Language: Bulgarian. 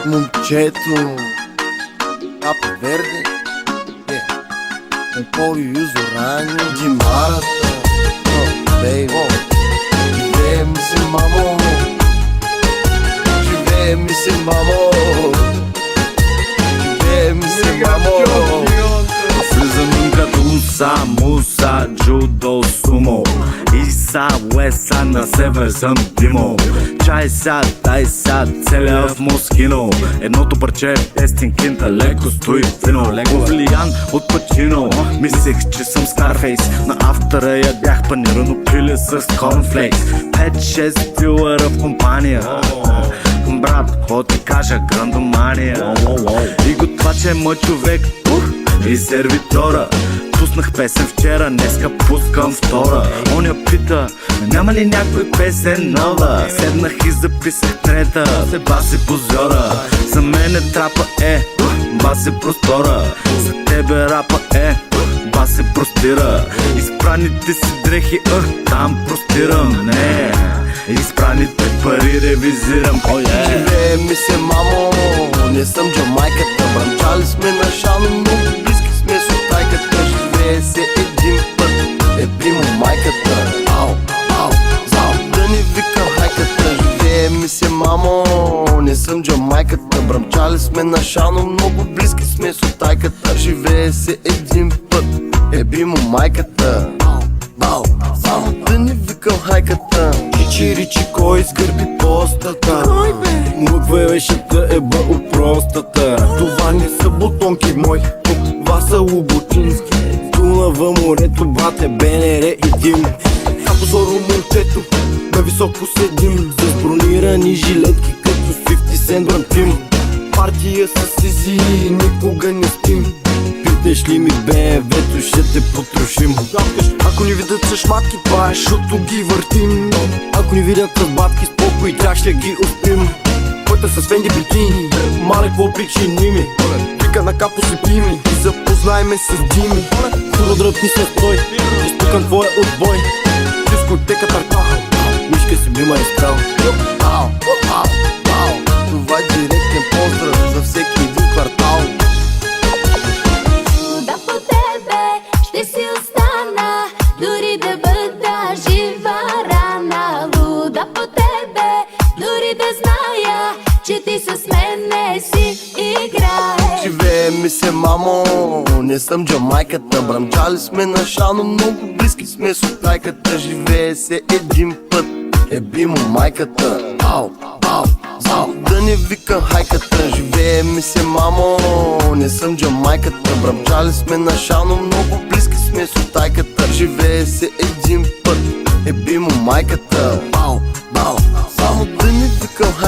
Момчето Капа Верде Емпорио Юзорани Димарата Бейбо Живее ми се, мамо, живее ми се, мамо, живее ми се, мамо. Влизам като Муса, джудо, сумо. Иса, Уеса, на север съм Димо. Чай са, дай са, целя в Москино. Едното парче е тестин кинта, леко стои вино. Леко влиян от Пачино. Мислех, че съм Скарфейс. На автора я бях панирано пили с корнфлейкс. 5-6 дилъра в компания. Брат, какво ти кажа, грандомания. И готвача е мой човек и сервитора. Пуснах песен вчера, днеска пускам втора. Он я пита, няма ли някой песен нова? Седнах и записах трета, се баси позора. За мене трапа е, баси простора. За тебе рапа е, баси простира. Изпраните си дрехи, там простирам. Не, изпраните пари ревизирам. Живее ми се, мамо, не съм Джамайката. Бръмчали сме на шано, много близки сме с отайката. Живее се един път, еби му майката. Ау, ау, зау, да ни викам хайката. Живее ми се, мамо, не съм Джамайката. Бръмчали сме на шано, много близки сме с отайката. Живее се един път, еби му майката. Ау, само да ни викам хайката. Ричи, кой изгърби постата? Кой бе? Млъква вешата еба от простата. Това не са бутонки мои, това са луботински. Дунава морето, брате, БНР и дим. Като зоро момчето, на високо седим. С бронирани жилетки, като 50 Cent брантим. Партия с Изи, никога не спим. Питаш ли ми БМВ-то, ще те потрошим. Ако ни видят с шматки, това е шото ги въртим. Ако ни видят с батки, спокой, тях ще ги успим. Който с Фенди бикини, мале какво причини ми. Вика на капо си пими и запознай ме с Дими. Хуро дръпни се стой, изпукам твоя отбой. Дискотека тартаха, мишка си би ма изправ. Ау, ау, ау, това е директен поздрав за всеки един квартал. Да по тебе ще си остана, дори да бъда жива рана. Луда по тебе, дори да зная, че ти с мен не си играеш. Живее ми се, мамо, не съм Джамайката. Бръмчали сме на шано, много близки сме с отайката. Живее се един път, еби му майката. Ау, ау, зау, да не викам хайката. Живее ми се, мамо, не съм Джамайката. Бръмчали сме на шано, много близки сме с отайката. Живее се един път, еби му майката. Ау, ау, само да не викам хайката.